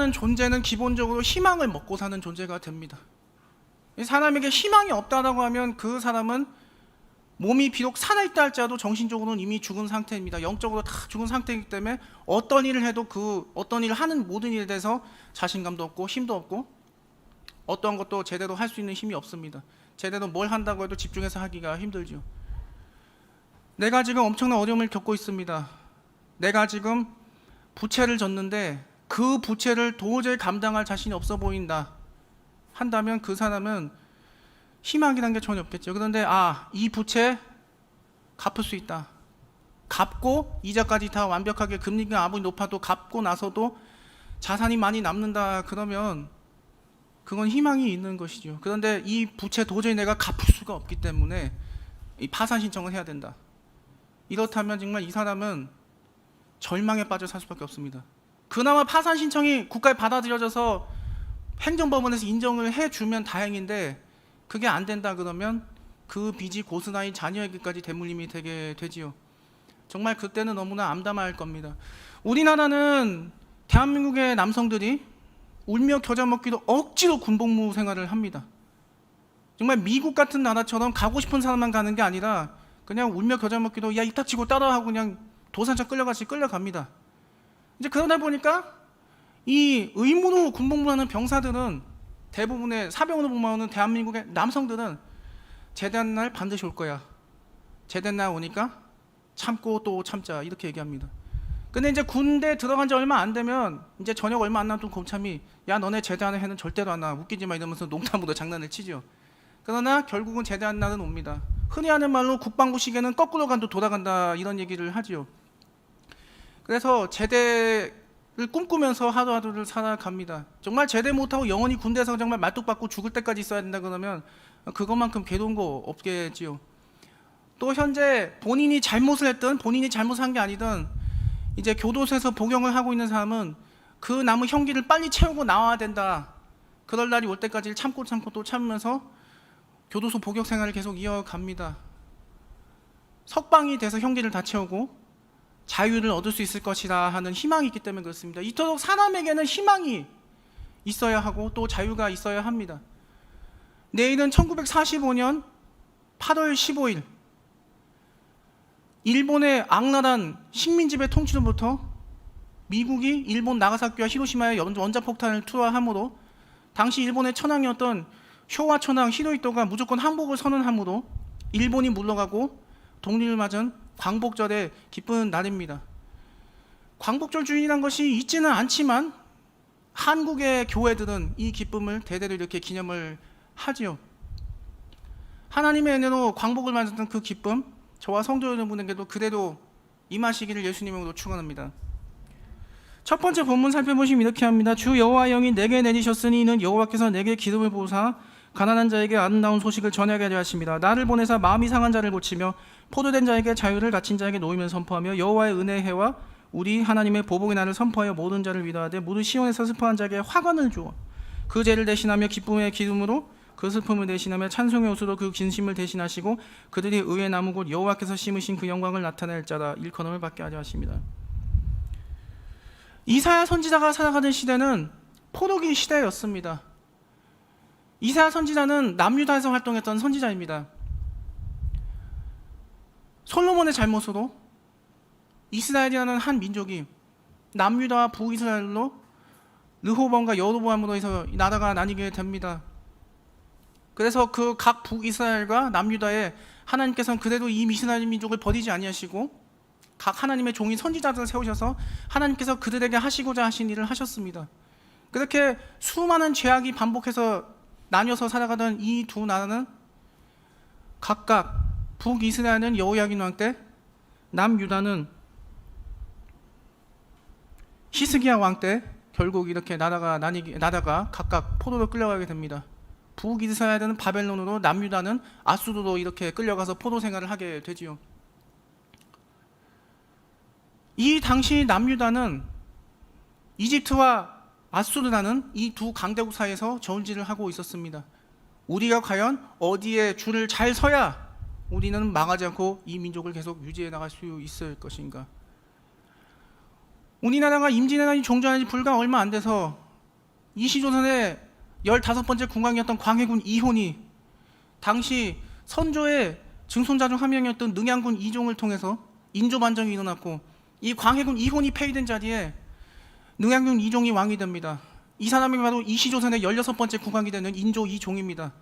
사람이라는 존재는 기본적으로 희망을 먹고 사는 존재가 됩니다. 사람에게 희망이 없다라고 하면 그 사람은 몸이 비록 살아있다 할지라도 정신적으로는 이미 죽은 상태입니다. 영적으로 다 죽은 상태이기 때문에 어떤 일을 해도 그 어떤 일을 하는 모든 일에 대해서 자신감도 없고 힘도 없고 어떤 것도 제대로 할 수 있는 힘이 없습니다. 제대로 뭘 한다고 해도 집중해서 하기가 힘들죠. 내가 지금 엄청난 어려움을 겪고 있습니다. 내가 지금 부채를 졌는데 그 부채를 도저히 감당할 자신이 없어 보인다 한다면 그 사람은 희망이라는 게 전혀 없겠죠. 그런데 이 부채 갚을 수 있다. 갚고 이자까지 다 완벽하게 금리가 아무리 높아도 갚고 나서도 자산이 많이 남는다 그러면 그건 희망이 있는 것이죠. 그런데 이 부채 도저히 내가 갚을 수가 없기 때문에 이 파산 신청을 해야 된다. 이렇다면 정말 이 사람은 절망에 빠져 살 수밖에 없습니다. 그나마 파산 신청이 국가에 받아들여져서 행정법원에서 인정을 해주면 다행인데 그게 안 된다 그러면 그 빚이 고스란히 자녀에게까지 대물림이 되게 되지요. 정말 그때는 너무나 암담할 겁니다. 우리나라는 대한민국의 남성들이 울며 겨자 먹기로 억지로 군복무 생활을 합니다. 정말 미국 같은 나라처럼 가고 싶은 사람만 가는 게 아니라 그냥 울며 겨자 먹기로 야 입 닥치고 따라하고 그냥 도산차 끌려가시 끌려갑니다. 이제 그러다 보니까 이 의무로 군복무하는 병사들은 대부분의 사병으로 복무하는 대한민국의 남성들은 제대한 날 반드시 올 거야. 제대한 날 오니까 참고 또 참자 이렇게 얘기합니다. 근데 이제 군대 들어간 지 얼마 안 되면 이제 저녁 얼마 안 남았던 곰참이 야 너네 제대하는 해는 절대로 안 와. 웃기지 마 이러면서 농담으로 장난을 치죠. 그러나 결국은 제대한 날은 옵니다. 흔히 하는 말로 국방부 시계는 거꾸로 간도 돌아간다 이런 얘기를 하지요. 그래서 제대를 꿈꾸면서 하루하루를 살아갑니다. 정말 제대 못하고 영원히 군대에서 정말 말뚝박고 죽을 때까지 있어야 된다 그러면 그것만큼 괴로운 거 없겠지요. 또 현재 본인이 잘못을 했든 본인이 잘못한 게 아니든 이제 교도소에서 복역을 하고 있는 사람은 그 남은 형기를 빨리 채우고 나와야 된다. 그럴 날이 올 때까지 참고 또 참으면서 교도소 복역 생활을 계속 이어갑니다. 석방이 돼서 형기를 다 채우고 자유를 얻을 수 있을 것이라 하는 희망이 있기 때문에 그렇습니다. 이토록 사람에게는 희망이 있어야 하고 또 자유가 있어야 합니다. 내일은 1945년 8월 15일 일본의 악랄한 식민지배 통치로부터 미국이 일본 나가사키와 히로시마에 원자폭탄을 투하함으로 당시 일본의 천황이었던 쇼와 천황 히로히토가 무조건 항복을 선언함으로 일본이 물러가고 독립을 맞은 광복절의 기쁜 날입니다. 광복절 주일이란 것이 있지는 않지만 한국의 교회들은 이 기쁨을 대대로 이렇게 기념을 하지요. 하나님의 은혜로 광복을 맞았던 그 기쁨 저와 성도 여러분에게도 그대로 임하시기를 예수님으로 축원합니다. 첫 번째 본문 살펴보시면 이렇게 합니다. 주 여호와의 영이 내게 내리셨으니 이는 여호와께서 내게 기름을 부으사 가난한 자에게 아름다운 소식을 전하게 하려 하십니다. 나를 보내사 마음이 상한 자를 고치며 포도된 자에게 자유를 갇힌 자에게 노임을 선포하며 여호와의 은혜의 해와 우리 하나님의 보복의 날을 선포하여 모든 자를 위로하되 무릇 시온에서 슬퍼한 자에게 화관을 주어 그 죄를 대신하며 기쁨의 기름으로 그 슬픔을 대신하며 찬송의 옷으로 그 진심을 대신하시고 그들이 의의 나무 곧 여호와께서 심으신 그 영광을 나타낼 자라 일컬음을 받게 하려 하십니다. 이사야 선지자가 살아가는 시대는 포로기 시대였습니다. 이사야 선지자는 남유다에서 활동했던 선지자입니다. 솔로몬의 잘못으로 이스라엘이라는 한 민족이 남유다와 북이스라엘로 르호보암과 여로보암으로 해서 나라가 나뉘게 됩니다. 그래서 그 각 북이스라엘과 남유다에 하나님께서는 그래도 이 이스라엘 민족을 버리지 아니하시고 각 하나님의 종인 선지자들을 세우셔서 하나님께서 그들에게 하시고자 하신 일을 하셨습니다. 그렇게 수많은 죄악이 반복해서 나뉘어서 살아가던 이 두 나라는 각각 북이스라엘은 여호야긴 왕 때, 남유다는 히스기야 왕 때 결국 이렇게 나라가 각각 포로로 끌려가게 됩니다. 북이스라엘은 바벨론으로 남유다는 아수르로 이렇게 끌려가서 포로 생활을 하게 되지요. 이 당시 남유다는 이집트와 아수르라는 이 두 강대국 사이에서 저울질을 하고 있었습니다. 우리가 과연 어디에 줄을 잘 서야 우리는 망하지 않고 이 민족을 계속 유지해 나갈 수 있을 것인가. 우리나라가 임진왜란이 종전한 지 불과 얼마 안 돼서 이시조선의 15번째 국왕이었던 광해군 이혼이 당시 선조의 증손자 중 한 명이었던 능양군 이종을 통해서 인조 반정이 일어났고, 이 광해군 이혼이 폐위된 자리에 능양군 이종이 왕이 됩니다. 이 사람이 바로 이시조선의 16번째 국왕이 되는 인조 이종입니다.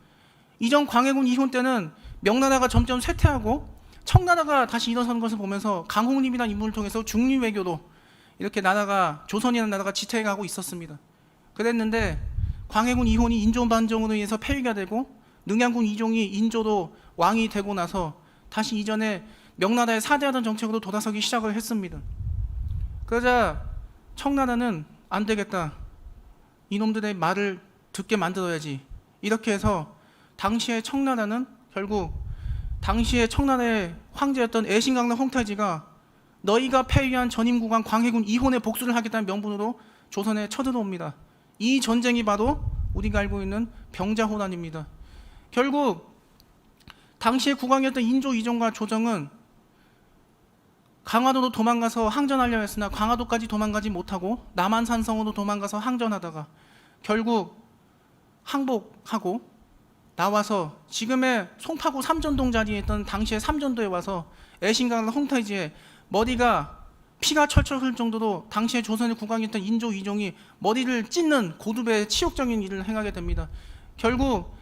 이전 광해군 이혼 때는 명나라가 점점 쇠퇴하고 청나라가 다시 일어서는 것을 보면서 강홍림이라는 인물을 통해서 중리 외교로 이렇게 나라가, 조선이라는 나라가 지탱하고 있었습니다. 그랬는데 광해군 이혼이 인조 반정으로 인해서 폐위가 되고 능양군 이종이 인조로 왕이 되고 나서 다시 이전에 명나라의 사대하던 정책으로 돌아서기 시작을 했습니다. 그러자 청나라는 안 되겠다, 이놈들의 말을 듣게 만들어야지, 이렇게 해서 당시의 청나라는 결국 당시의 청나라의 황제였던 애신강릉 홍태지가 너희가 폐위한 전임국왕 광해군 이혼의 복수를 하겠다는 명분으로 조선에 쳐들어옵니다. 이 전쟁이 바로 우리가 알고 있는 병자호란입니다. 결국 당시의 국왕이었던 인조 이종과 조정은 강화도로 도망가서 항전하려 했으나 강화도까지 도망가지 못하고 남한산성으로 도망가서 항전하다가 결국 항복하고 나와서 지금의 송파구 삼전동 자리에 있던 당시의 삼전도에 와서 애신강릉 홍태지의 머리가 피가 철철 흐를 정도로 당시의 조선의 국왕이었던 인조 이종이 머리를 찢는 고두배의 치욕적인 일을 행하게 됩니다. 결국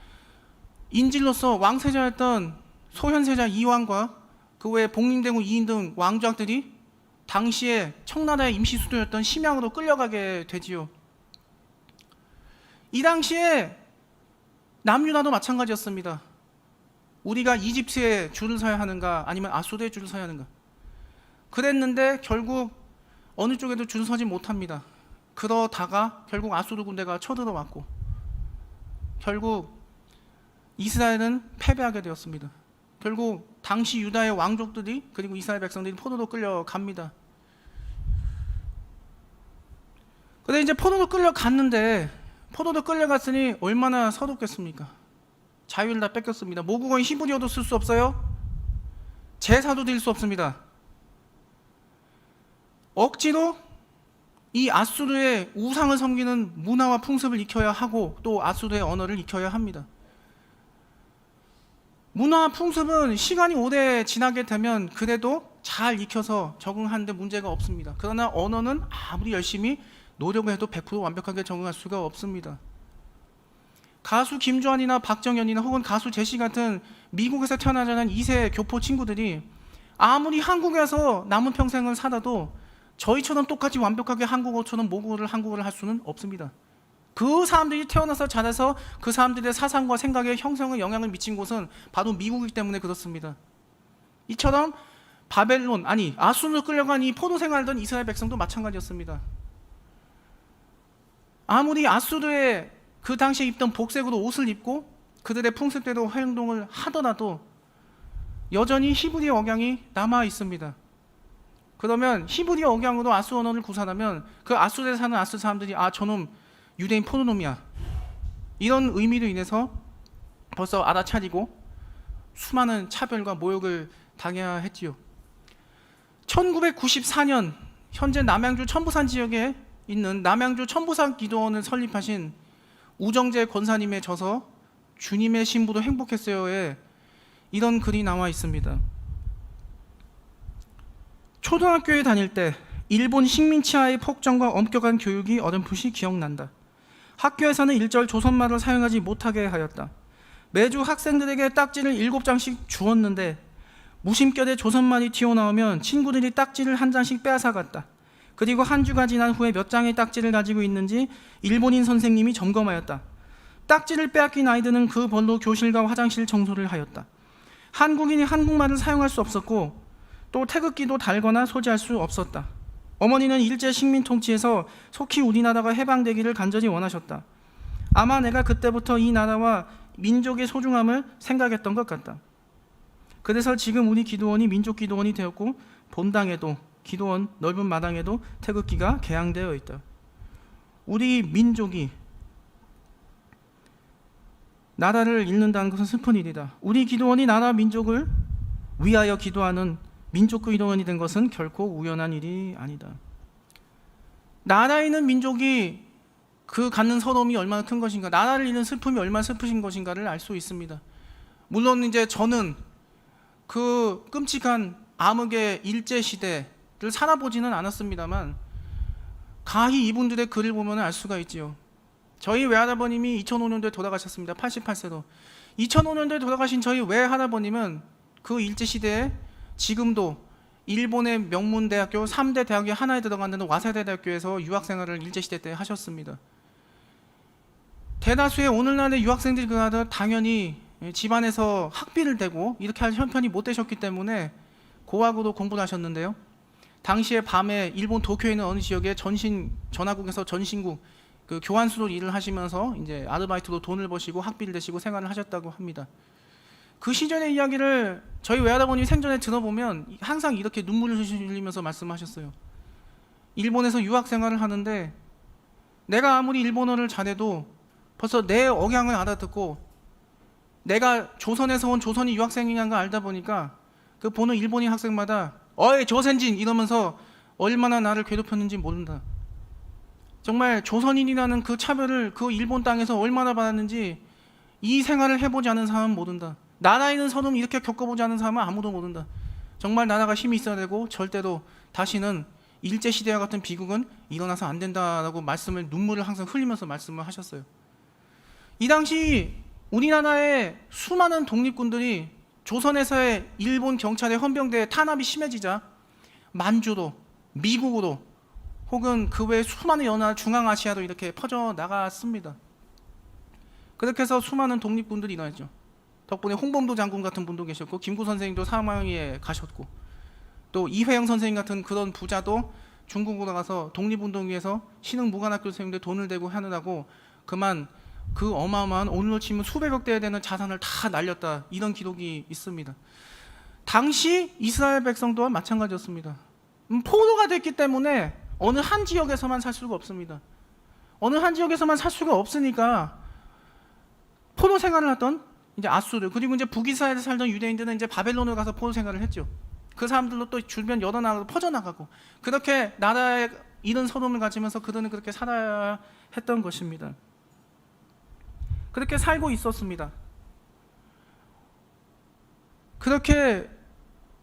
인질로서 왕세자였던 소현세자 이왕과 그 외에 복림대군 이인 등 왕족들이 당시에 청나라의 임시수도였던 심양으로 끌려가게 되지요. 이 당시에 남유나도 마찬가지였습니다. 우리가 이집트에 줄을 서야 하는가 아니면 아수르에 줄을 서야 하는가, 그랬는데 결국 어느 쪽에도 줄 서지 못합니다. 그러다가 결국 아수르 군대가 쳐들어왔고 결국 이스라엘은 패배하게 되었습니다. 결국 당시 유다의 왕족들이 그리고 이스라엘 백성들이 포로로 끌려갑니다. 그런데 이제 포로로 끌려갔는데, 포로로 끌려갔으니 얼마나 서럽겠습니까? 자유를 다 뺏겼습니다. 모국어인 히브리어도 쓸 수 없어요. 제사도 드릴 수 없습니다. 억지로 이 아수르의 우상을 섬기는 문화와 풍습을 익혀야 하고 또 아수르의 언어를 익혀야 합니다. 문화와 풍습은 시간이 오래 지나게 되면 그래도 잘 익혀서 적응하는데 문제가 없습니다. 그러나 언어는 아무리 열심히 노력을 해도 100% 완벽하게 적응할 수가 없습니다. 가수 김주환이나 박정현이나 혹은 가수 제시 같은 미국에서 태어나자는 2세 교포 친구들이 아무리 한국에서 남은 평생을 살아도 저희처럼 똑같이 완벽하게 한국어처럼 모국어를 한국어를 할 수는 없습니다. 그 사람들이 태어나서 자라서 그 사람들의 사상과 생각에 형성에 영향을 미친 곳은 바로 미국이기 때문에 그렇습니다. 이처럼 바벨론, 아니 아수르로 끌려간 이 포로 생활하던 이스라엘 백성도 마찬가지였습니다. 아무리 아수르의 그 당시에 입던 복색으로 옷을 입고 그들의 풍습대로 행동을 하더라도 여전히 히브리 억양이 남아 있습니다. 그러면 히브리 억양으로 아수르 언어를 구사하면 그 아수르에 사는 아수르 사람들이 아 저놈 유대인 포로놈이야, 이런 의미로 인해서 벌써 알아차리고 수많은 차별과 모욕을 당해야 했지요. 1994년 현재 남양주 천부산 지역에 있는 남양주 천부산 기도원을 설립하신 우정재 권사님의 저서 주님의 신부도 행복했어요에 이런 글이 나와 있습니다. 초등학교에 다닐 때 일본 식민 치하의 폭정과 엄격한 교육이 어렴풋이 기억난다. 학교에서는 일절 조선말을 사용하지 못하게 하였다. 매주 학생들에게 딱지를 7장씩 주었는데 무심결에 조선말이 튀어나오면 친구들이 딱지를 한 장씩 빼앗아갔다. 그리고 한 주가 지난 후에 몇 장의 딱지를 가지고 있는지 일본인 선생님이 점검하였다. 딱지를 빼앗긴 아이들은 그 벌로 교실과 화장실 청소를 하였다. 한국인이 한국말을 사용할 수 없었고 또 태극기도 달거나 소지할 수 없었다. 어머니는 일제 식민 통치에서 속히 우리나라가 해방되기를 간절히 원하셨다. 아마 내가 그때부터 이 나라와 민족의 소중함을 생각했던 것 같다. 그래서 지금 우리 기도원이 민족기도원이 되었고 본당에도 기도원 넓은 마당에도 태극기가 개양되어 있다. 우리 민족이 나라를 잃는다는 것은 슬픈 일이다. 우리 기도원이 나라 민족을 위하여 기도하는 민족 기도원이 된 것은 결코 우연한 일이 아니다. 나라에 있는 민족이 그 갖는 서러움이 얼마나 큰 것인가, 나라를 잃는 슬픔이 얼마나 슬프신 것인가를 알 수 있습니다. 물론 이제 저는 그 끔찍한 암흑의 일제 시대를 살아보지는 않았습니다만 가히 이분들의 글을 보면 알 수가 있지요. 저희 외할아버님이 2005년도에 돌아가셨습니다. 88세로. 2005년도에 돌아가신 저희 외할아버님은 그 일제 시대에 지금도 일본의 명문대학교 3대 대학의 하나에 들어가는 와세다 대학교에서 유학생활을 일제시대 때 하셨습니다. 대다수의 오늘날의 유학생들이 그러다 당연히 집안에서 학비를 대고 이렇게 할 형편이 못 되셨기 때문에 고학으로 공부를 하셨는데요. 당시에 밤에 일본 도쿄에 있는 어느 지역의 전화국에서 전신국 그 교환수로 일을 하시면서 이제 아르바이트로 돈을 버시고 학비를 내시고 생활을 하셨다고 합니다. 그 시절의 이야기를 저희 외할아버님이 생전에 들어보면 항상 이렇게 눈물을 흘리면서 말씀하셨어요. 일본에서 유학 생활을 하는데 내가 아무리 일본어를 잘해도 벌써 내 억양을 알아듣고 내가 조선에서 온 조선이 유학생이라는 걸 알다 보니까 그 보는 일본인 학생마다 어이 조선진 이러면서 얼마나 나를 괴롭혔는지 모른다. 정말 조선인이라는 그 차별을 그 일본 땅에서 얼마나 받았는지 이 생활을 해보지 않은 사람은 모른다. 나라에 있는 서름 이렇게 겪어보지 않은 사람은 아무도 모른다. 정말 나라가 힘이 있어야 되고 절대로 다시는 일제시대와 같은 비극은 일어나서 안 된다라고 눈물을 항상 흘리면서 말씀을 하셨어요. 이 당시 우리나라의 수많은 독립군들이 조선에서의 일본 경찰의 헌병대의 탄압이 심해지자 만주로, 미국으로 혹은 그 외 수많은 연안 중앙아시아로 이렇게 퍼져나갔습니다. 그렇게 해서 수많은 독립군들이 일어났죠. 덕분에 홍범도 장군 같은 분도 계셨고 김구 선생님도 사마위에 가셨고 또 이회영 선생님 같은 그런 부자도 중국으로 가서 독립운동 위해서 신흥무관학교 세우는데 돈을 대고 하느라고 그만 그 어마어마한 오늘로 치면 수백억 대에 되는 자산을 다 날렸다, 이런 기록이 있습니다. 당시 이스라엘 백성 또한 마찬가지였습니다. 포로가 됐기 때문에 어느 한 지역에서만 살 수가 없습니다. 어느 한 지역에서만 살 수가 없으니까 포로 생활을 하던 이제 아수르 그리고 이제 북이스라엘에 살던 유대인들은 이제 바벨론으로 가서 포로 생활을 했죠. 그 사람들로 또 주변 여러 나라로 퍼져나가고 그렇게 나라에 이런 서름을 가지면서 그들은 그렇게 살아야 했던 것입니다. 그렇게 살고 있었습니다. 그렇게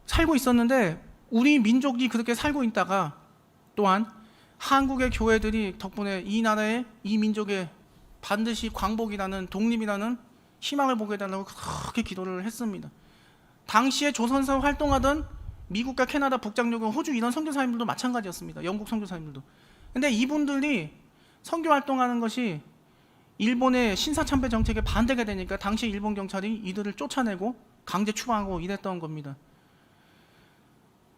살고 있었는데 우리 민족이 그렇게 살고 있다가 또한 한국의 교회들이 덕분에 이 나라의 이 민족의 반드시 광복이라는 독립이라는 희망을 보게 해달라고 그렇게 기도를 했습니다. 당시에 조선에서 활동하던 미국과 캐나다, 북장로교, 호주 이런 선교사님들도 마찬가지였습니다. 영국 선교사님들도. 근데 이분들이 선교 활동하는 것이 일본의 신사참배 정책에 반대가 되니까 당시 일본 경찰이 이들을 쫓아내고 강제 추방하고 이랬던 겁니다.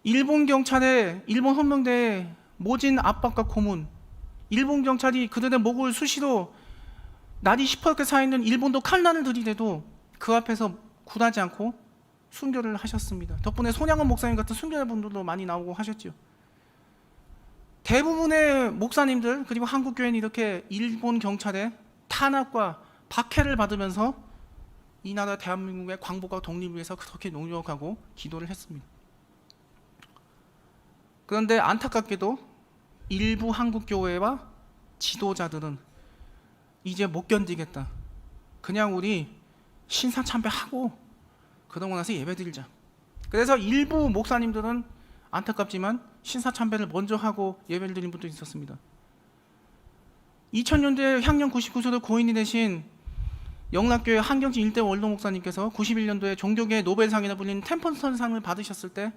일본 경찰의 일본 헌병대의 모진 압박과 고문, 일본 경찰이 그들의 목을 수시로 날이 시퍼렇게 쌓여있는 일본도 칼날을 들이대도 그 앞에서 굴하지 않고 순교를 하셨습니다. 덕분에 손양원 목사님 같은 순교자분들도 많이 나오고 하셨죠. 대부분의 목사님들 그리고 한국교회는 이렇게 일본 경찰의 탄압과 박해를 받으면서 이 나라 대한민국의 광복과 독립을 위해서 그렇게 노력하고 기도를 했습니다. 그런데 안타깝게도 일부 한국교회와 지도자들은 이제 못 견디겠다. 그냥 우리 신사참배하고 그러고 나서 예배드리자. 그래서 일부 목사님들은 안타깝지만 신사참배를 먼저 하고 예배를 드린 분도 있었습니다. 2000년도에 향년 99세로 고인이 되신 영락교회 한경진 일대 원로 목사님께서 91년도에 종교계 노벨상이라 불리는 템플턴상을 받으셨을 때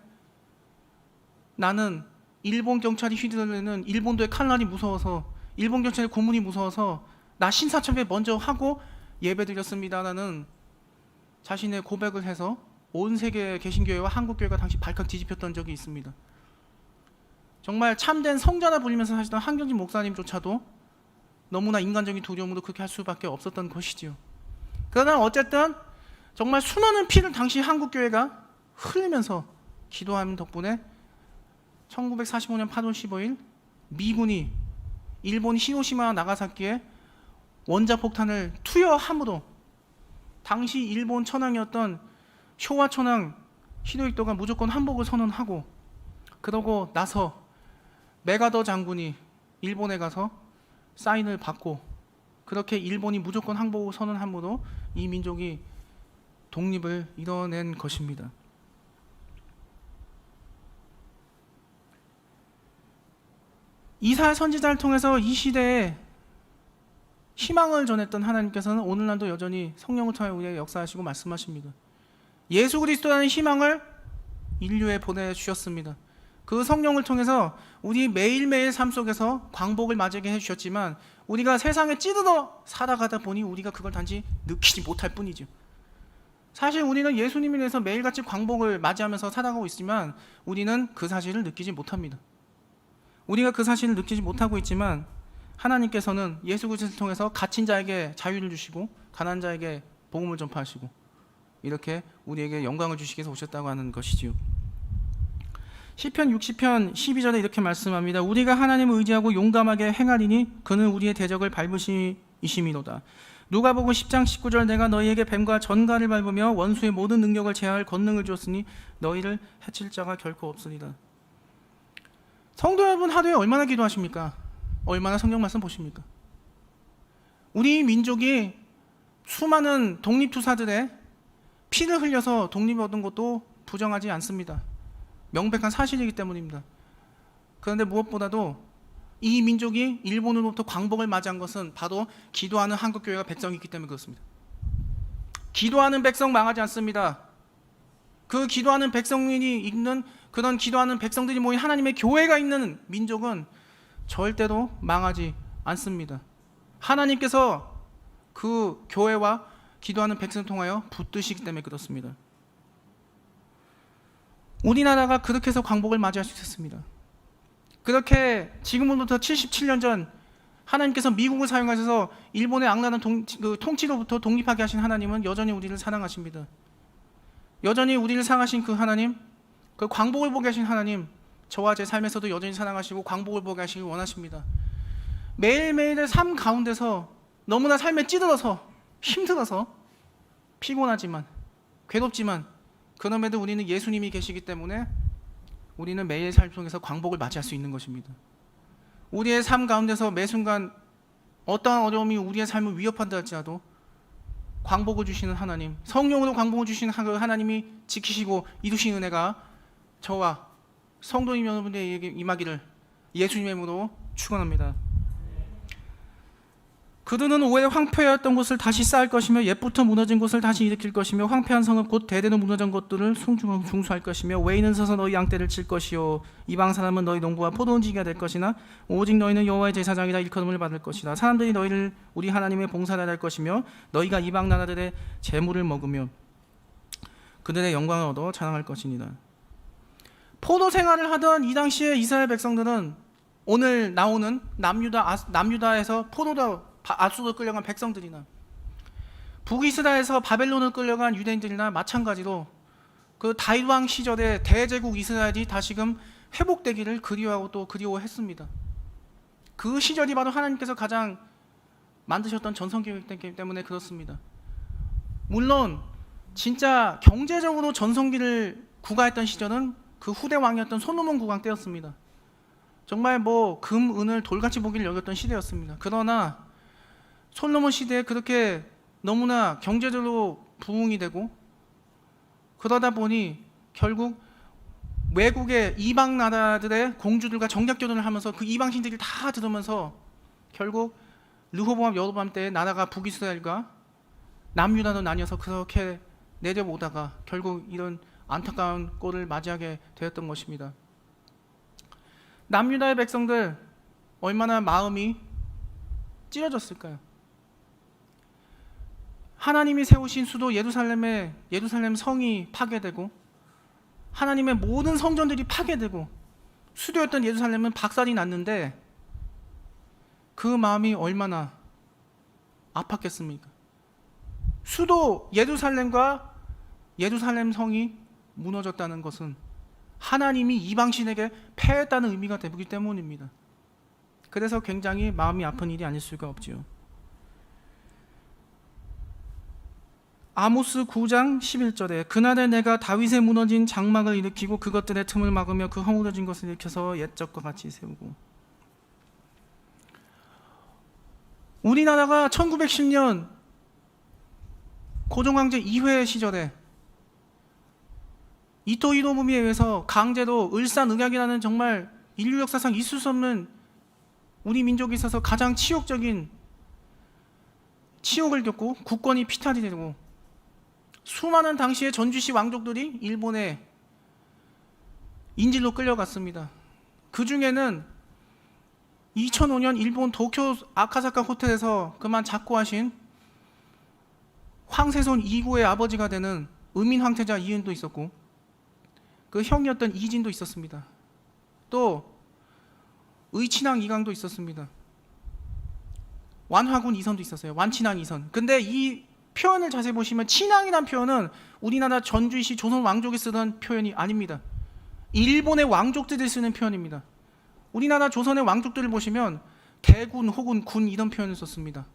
나는 일본 경찰이 휘두르는 일본도의 칼날이 무서워서 일본 경찰의 고문이 무서워서 나 신사참배 먼저 하고 예배드렸습니다라는 자신의 고백을 해서 온 세계 개신교회와 한국교회가 당시 발칵 뒤집혔던 적이 있습니다. 정말 참된 성자라 불리면서 사시던 한경진 목사님조차도 너무나 인간적인 두려움으로 그렇게 할 수밖에 없었던 것이지요. 그러나 어쨌든 정말 수많은 피를 당시 한국교회가 흘리면서 기도하는 덕분에 1945년 8월 15일 미군이 일본 히로시마 나가사키에 원자폭탄을 투여함으로 당시 일본 천황이었던 쇼와 천황 히로히토가 무조건 한복을 선언하고 그러고 나서 메가더 장군이 일본에 가서 사인을 받고 그렇게 일본이 무조건 항복 선언함으로 이 민족이 독립을 이뤄낸 것입니다. 이사야 선지자를 통해서 이 시대에 희망을 전했던 하나님께서는 오늘날도 여전히 성령을 통해 우리에게 역사하시고 말씀하십니다. 예수 그리스도라는 희망을 인류에 보내주셨습니다. 그 성령을 통해서 우리 매일매일 삶 속에서 광복을 맞이하게 해주셨지만 우리가 세상에 찌들어 살아가다 보니 우리가 그걸 단지 느끼지 못할 뿐이죠. 사실 우리는 예수님에 대해서 매일같이 광복을 맞이하면서 살아가고 있지만 우리는 그 사실을 느끼지 못합니다. 우리가 그 사실을 느끼지 못하고 있지만 하나님께서는 예수 그리스도를 통해서 갇힌 자에게 자유를 주시고 가난한 자에게 복음을 전파하시고 이렇게 우리에게 영광을 주시기 위해서 오셨다고 하는 것이지요. 시편 60편 12절에 이렇게 말씀합니다. 우리가 하나님을 의지하고 용감하게 행하리니 그는 우리의 대적을 밟으시이심이로다. 누가복음 10장 19절 내가 너희에게 뱀과 전갈을 밟으며 원수의 모든 능력을 제하할 권능을 주었으니 너희를 해칠 자가 결코 없으리라. 성도 여러분, 하루에 얼마나 기도하십니까? 얼마나 성경 말씀 보십니까? 우리 민족이 수많은 독립투사들의 피를 흘려서 독립을 얻은 것도 부정하지 않습니다. 명백한 사실이기 때문입니다. 그런데 무엇보다도 이 민족이 일본으로부터 광복을 맞이한 것은 바로 기도하는 한국교회가 백성이 있기 때문에 그렇습니다. 기도하는 백성 망하지 않습니다. 그 기도하는 백성이 있는 그런 기도하는 백성들이 모인 하나님의 교회가 있는 민족은 절대로 망하지 않습니다. 하나님께서 그 교회와 기도하는 백성을 통하여 붙드시기 때문에 그렇습니다. 우리나라가 그렇게 해서 광복을 맞이할 수 있었습니다. 그렇게 지금으로부터 77년 전 하나님께서 미국을 사용하셔서 일본의 악랄한 통치로부터 독립하게 하신 하나님은 여전히 우리를 사랑하십니다. 여전히 우리를 사랑하신 그 하나님, 그 광복을 보게 하신 하나님, 저와 제 삶에서도 여전히 사랑하시고 광복을 보게 하시길 원하십니다. 매일매일의 삶 가운데서 너무나 삶에 찌들어서 힘들어서 피곤하지만 괴롭지만 그럼에도 우리는 예수님이 계시기 때문에 우리는 매일 삶 속에서 광복을 맞이할 수 있는 것입니다. 우리의 삶 가운데서 매 순간 어떠한 어려움이 우리의 삶을 위협한다 할지라도 광복을 주시는 하나님, 성령으로 광복을 주시는 하나님이 지키시고 이루신 은혜가 저와 성도님 여러분들에게 임하기를 예수님의 이름으로 축원합니다. 그들은 오해 황폐하였던 곳을 다시 쌓을 것이며 옛부터 무너진 곳을 다시 일으킬 것이며 황폐한 성읍 곧 대대로 무너진 것들을 중수할 것이며 외인은 서서 너희 양떼를 칠 것이요 이방 사람은 너희 농부와 포도원지기가 될 것이나 오직 너희는 여호와의 제사장이라 일컬음을 받을 것이다. 사람들이 너희를 우리 하나님의 봉사를 할 것이며 너희가 이방 나라들의 재물을 먹으며 그들의 영광을 얻어 자랑할 것이니라. 포도 생활을 하던 이 당시의 이스라엘 백성들은 오늘 나오는 남유다에서 포도도 압수로 끌려간 백성들이나 북이스라엘에서 바벨론을 끌려간 유대인들이나 마찬가지로 그 다윗 왕 시절의 대제국 이스라엘이 다시금 회복되기를 그리워하고 또 그리워했습니다. 그 시절이 바로 하나님께서 가장 만드셨던 전성기이기 때문에 그렇습니다. 물론 진짜 경제적으로 전성기를 구가했던 시절은 그 후대 왕이었던 솔로몬 국왕 때였습니다. 정말 금, 은을 돌같이 보기를 여겼던 시대였습니다. 그러나 솔로몬 시대에 그렇게 너무나 경제적으로 부흥이 되고 그러다 보니 결국 외국의 이방 나라들의 공주들과 정략 결혼을 하면서 그 이방신들이 다 들으면서 결국 르호보암 여로보암 때 나라가 북이스라엘과 남유다로 나뉘어서 그렇게 내려오다가 결국 이런 안타까운 꼴을 맞이하게 되었던 것입니다. 남유다의 백성들 얼마나 마음이 찢어졌을까요? 하나님이 세우신 수도 예루살렘 성이 파괴되고 하나님의 모든 성전들이 파괴되고 수도였던 예루살렘은 박살이 났는데 그 마음이 얼마나 아팠겠습니까? 수도 예루살렘과 예루살렘 성이 무너졌다는 것은 하나님이 이방신에게 패했다는 의미가 되기 때문입니다. 그래서 굉장히 마음이 아픈 일이 아닐 수가 없지요. 아모스 9장 11절에 그날에 내가 다윗의 무너진 장막을 일으키고 그것들의 틈을 막으며 그 허물어진 것을 일으켜서 옛적과 같이 세우고. 우리나라가 1910년 고종황제 2회 시절에 이토 히로부미에 의해서 강제로 을사늑약이라는 정말 인류 역사상 있을 수 없는 우리 민족에 있어서 가장 치욕적인 치욕을 겪고 국권이 피탈이 되고 수많은 당시의 전주시 왕족들이 일본에 인질로 끌려갔습니다. 그 중에는 2005년 일본 도쿄 아카사카 호텔에서 그만 작고하신 황세손 2구의 아버지가 되는 의민 황태자 이은도 있었고 그 형이었던 이진도 있었습니다. 또 의친왕 이강도 있었습니다. 완화군 이선도 있었어요. 완친왕 이선. 근데 이 표현을 자세히 보시면 친왕이란 표현은 우리나라 전주시 조선 왕족이 쓰던 표현이 아닙니다. 일본의 왕족들이 쓰는 표현입니다. 우리나라 조선의 왕족들을 보시면 대군 혹은 군 이런 표현을 썼습니다.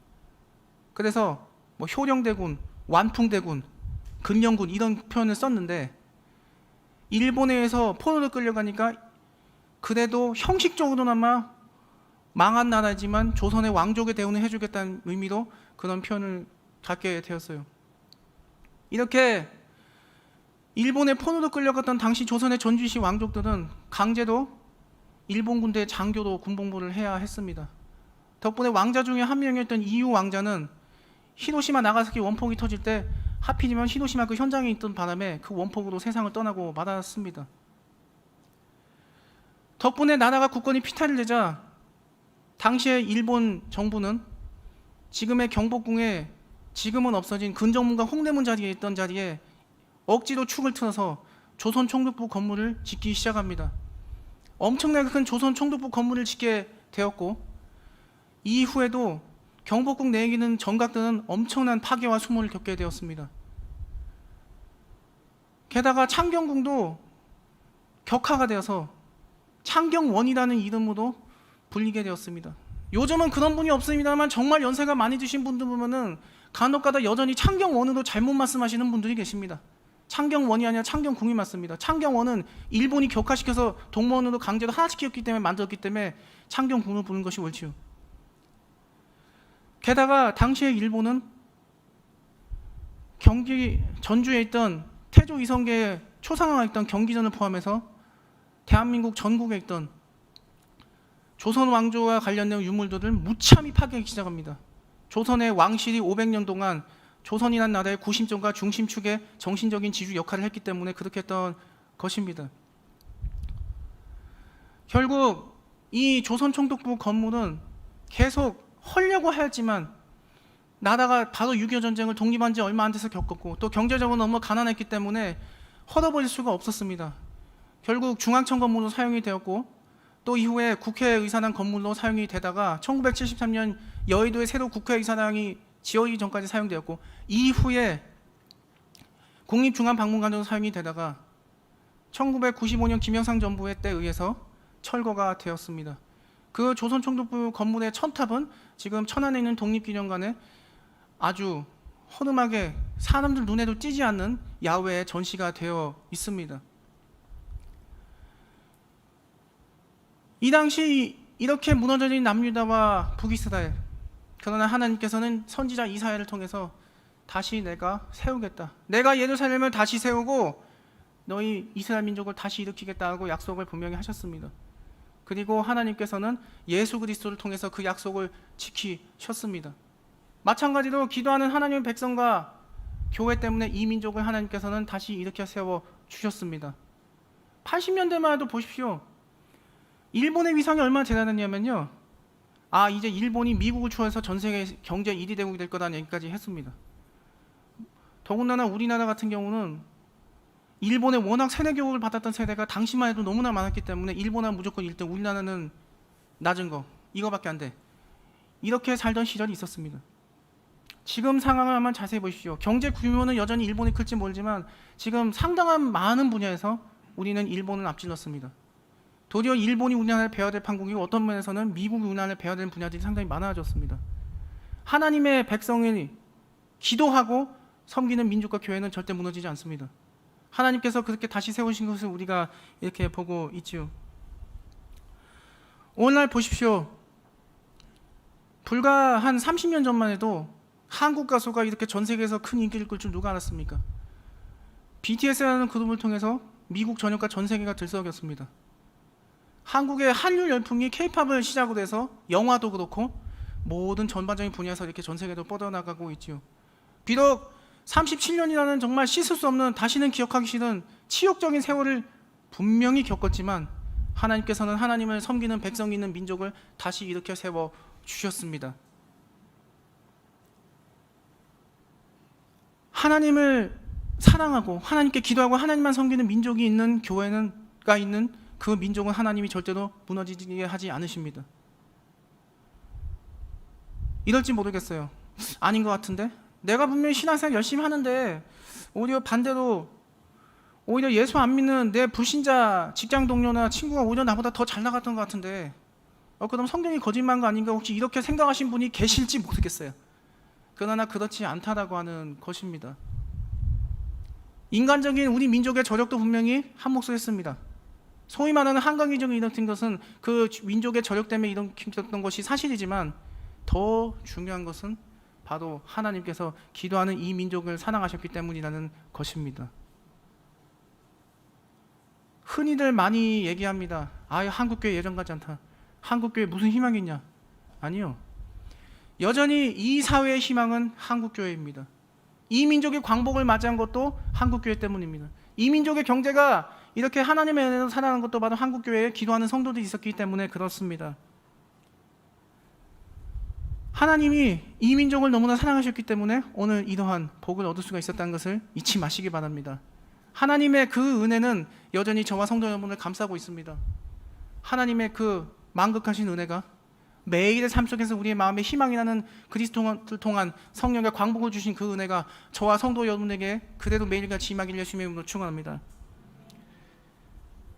그래서 뭐 효령대군, 완풍대군, 근령군 이런 표현을 썼는데 일본에 의해서 포로로 끌려가니까 그래도 형식적으로나마 망한 나라지만 조선의 왕족의 대우는 해주겠다는 의미로 그런 표현을 갖게 되었어요. 이렇게 일본의 포로로 끌려갔던 당시 조선의 전주시 왕족들은 강제로 일본 군대 장교로 군복무를 해야 했습니다. 덕분에 왕자 중에 한 명이었던 이유 왕자는 히로시마 나가사키 원폭이 터질 때 하필이면 히로시마 그 현장에 있던 바람에 그 원폭으로 세상을 떠나고 말았습니다. 덕분에 나라가 국권이 피탈이 되자 당시에 일본 정부는 지금의 경복궁에 지금은 없어진 근정문과 홍대문 자리에 있던 자리에 억지로 축을 틀어서 조선 총독부 건물을 짓기 시작합니다. 엄청나게 큰 조선 총독부 건물을 짓게 되었고 이후에도 경복궁 내에 있는 정각들은 엄청난 파괴와 수모를 겪게 되었습니다. 게다가 창경궁도 격화가 되어서 창경원이라는 이름으로 불리게 되었습니다. 요즘은 그런 분이 없습니다만 정말 연세가 많이 드신 분들 보면은 간혹가다 여전히 창경원으로 잘못 말씀하시는 분들이 계십니다. 창경원이 아니라 창경궁이 맞습니다. 창경원은 일본이 격화시켜서 동문으로 강제로 하나시켰기 때문에 만들었기 때문에 창경궁을 부르는 것이 옳지요. 게다가 당시에 일본은 경기 전주에 있던 태조 이성계의 초상화가 있던 경기전을 포함해서 대한민국 전국에 있던 조선 왕조와 관련된 유물들을 무참히 파괴하기 시작합니다. 조선의 왕실이 500년 동안 조선이라는 나라의 구심점과 중심축의 정신적인 지주 역할을 했기 때문에 그렇게 했던 것입니다. 결국 이 조선 총독부 건물은 계속 헐려고 하였지만 나라가 바로 6.25 전쟁을 독립한 지 얼마 안 돼서 겪었고 또 경제적으로 너무 가난했기 때문에 헐어버릴 수가 없었습니다. 결국 중앙청 건물로 사용이 되었고 또 이후에 국회의사당 건물로 사용이 되다가 1973년 여의도에 새로 국회의사당이 지어지기 전까지 사용되었고 이후에 국립중앙박물관으로 사용이 되다가 1995년 김영삼 정부의 때에 의해서 철거가 되었습니다. 그 조선 총독부 건물의 첨탑은 지금 천안에 있는 독립기념관에 아주 허름하게 사람들 눈에도 띄지 않는 야외에 전시가 되어 있습니다. 이 당시 이렇게 무너져진 남유다와 북이스라엘, 그러나 하나님께서는 선지자 이사야를 통해서 다시 내가 세우겠다, 내가 예루살렘을 다시 세우고 너희 이스라엘 민족을 다시 일으키겠다고 약속을 분명히 하셨습니다. 그리고 하나님께서는 예수 그리스도를 통해서 그 약속을 지키셨습니다. 마찬가지로 기도하는 하나님의 백성과 교회 때문에 이 민족을 하나님께서는 다시 일으켜 세워 주셨습니다. 80년대만 해도 보십시오. 일본의 위상이 얼마나 대단했냐면요, 이제 일본이 미국을 추월해서 전 세계 경제 1위 대국이 될 거다는 얘기까지 했습니다. 더군다나 우리나라 같은 경우는 일본의 워낙 세뇌 교육을 받았던 세대가 당시만 해도 너무나 많았기 때문에 일본은 무조건 1등, 우리나라는 낮은 거, 이거밖에 안 돼. 이렇게 살던 시절이 있었습니다. 지금 상황을 한번 자세히 보십시오. 경제 규모는 여전히 일본이 클지 모르지만 지금 상당한 많은 분야에서 우리는 일본을 앞질렀습니다. 도리어 일본이 우리나라를 배워야 될 판국이고 어떤 면에서는 미국이 우리나라를 배워야 되는 분야들이 상당히 많아졌습니다. 하나님의 백성이 기도하고 섬기는 민족과 교회는 절대 무너지지 않습니다. 하나님께서 그렇게 다시 세우신 것을 우리가 이렇게 보고 있지요. 오늘날 보십시오. 불과 한 30년 전만 해도 한국 가수가 이렇게 전 세계에서 큰 인기를 끌 줄 누가 알았습니까? BTS라는 그룹을 통해서 미국 전역과 전 세계가 들썩였습니다. 한국의 한류 열풍이 K-팝을 시작으로 해서 영화도 그렇고 모든 전반적인 분야에서 이렇게 전 세계로 뻗어나가고 있지요. 비록 37년이라는 정말 씻을 수 없는, 다시는 기억하기 싫은 치욕적인 세월을 분명히 겪었지만 하나님께서는 하나님을 섬기는 백성 있는 민족을 다시 일으켜 세워 주셨습니다. 하나님을 사랑하고 하나님께 기도하고 하나님만 섬기는 민족이 있는 교회가 있는 그 민족은 하나님이 절대로 무너지게 하지 않으십니다. 이럴지 모르겠어요. 아닌 것 같은데? 내가 분명히 신앙생활 열심히 하는데 오히려 반대로 오히려 예수 안 믿는 내 불신자 직장 동료나 친구가 오히려 나보다 더 잘 나갔던 것 같은데 그럼 성경이 거짓말한 거 아닌가, 혹시 이렇게 생각하신 분이 계실지 모르겠어요. 그러나 그렇지 않다라고 하는 것입니다. 인간적인 우리 민족의 저력도 분명히 한 몫을 했습니다. 소위 말하는 한강이정이 일으킨 것은 그 민족의 저력 때문에 일으켰던 것이 사실이지만 더 중요한 것은 바로 하나님께서 기도하는 이 민족을 사랑하셨기 때문이라는 것입니다. 흔히들 많이 얘기합니다. 한국교회 예전 같지 않다. 한국교회 무슨 희망이 있냐? 아니요. 여전히 이 사회의 희망은 한국교회입니다. 이 민족이 광복을 맞이한 것도 한국교회 때문입니다. 이 민족의 경제가 이렇게 하나님의 은혜로 살아가는 것도 바로 한국교회에 기도하는 성도들이 있었기 때문에 그렇습니다. 하나님이 이 민족을 너무나 사랑하셨기 때문에 오늘 이러한 복을 얻을 수가 있었다는 것을 잊지 마시기 바랍니다. 하나님의 그 은혜는 여전히 저와 성도 여러분을 감싸고 있습니다. 하나님의 그 만극하신 은혜가 매일의 삶 속에서 우리의 마음에 희망이 나는 그리스도를 통한 성령의 광복을 주신 그 은혜가 저와 성도 여러분에게 그대로 매일같이 임하기를 예수님의 이름으로 축원합니다.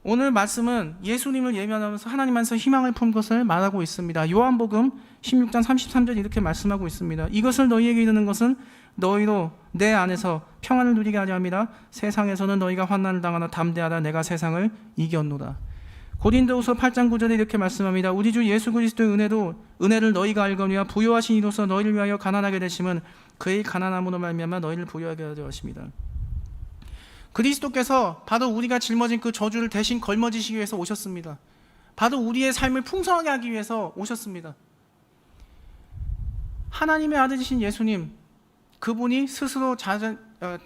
오늘 말씀은 예수님을 예면하면서 하나님 안에서 희망을 품 것을 말하고 있습니다. 요한복음 16장 33절 이렇게 말씀하고 있습니다. 이것을 너희에게 이르는 것은 너희로 내 안에서 평안을 누리게 하려 함이라. 세상에서는 너희가 환난을 당하나 담대하라. 내가 세상을 이겼노라. 고린도후서 8장 9절에 이렇게 말씀합니다. 우리 주 예수 그리스도의 은혜를 너희가 알거니와 부요하신 이로써 너희를 위하여 가난하게 되심은 그의 가난함으로 말미암아 너희를 부요하게 하려 하십니다. 그리스도께서 바로 우리가 짊어진 그 저주를 대신 걸머지시기 위해서 오셨습니다. 바로 우리의 삶을 풍성하게 하기 위해서 오셨습니다. 하나님의 아들이신 예수님, 그분이 스스로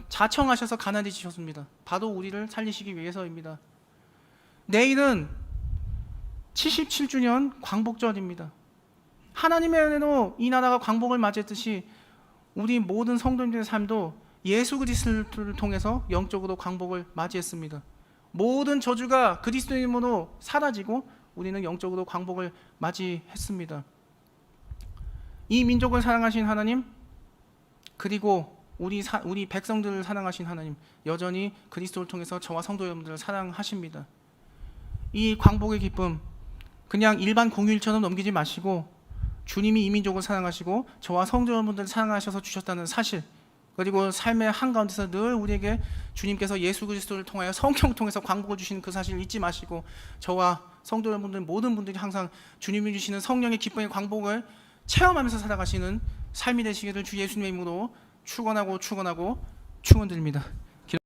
자청하셔서 가난해지셨습니다. 바로 우리를 살리시기 위해서입니다. 내일은 77주년 광복절입니다. 하나님의 은혜로 이 나라가 광복을 맞이했듯이 우리 모든 성도님들의 삶도 예수 그리스도를 통해서 영적으로 광복을 맞이했습니다. 모든 저주가 그리스도의 이름으로 사라지고 우리는 영적으로 광복을 맞이했습니다. 이 민족을 사랑하신 하나님, 그리고 우리 백성들을 사랑하신 하나님, 여전히 그리스도를 통해서 저와 성도 여러분들을 사랑하십니다. 이 광복의 기쁨 그냥 일반 공휴일처럼 넘기지 마시고 주님이 이 민족을 사랑하시고 저와 성도 여러분들을 사랑하셔서 주셨다는 사실, 그리고 삶의 한가운데서 늘 우리에게 주님께서 예수 그리스도를 통하여 성령을 통해서 광복을 주시는 그 사실을 잊지 마시고 저와 성도 여러분들 모든 분들이 항상 주님이 주시는 성령의 기쁨의 광복을 체험하면서 살아가시는 삶이 되시기를 주 예수님의 이름으로 축원드립니다.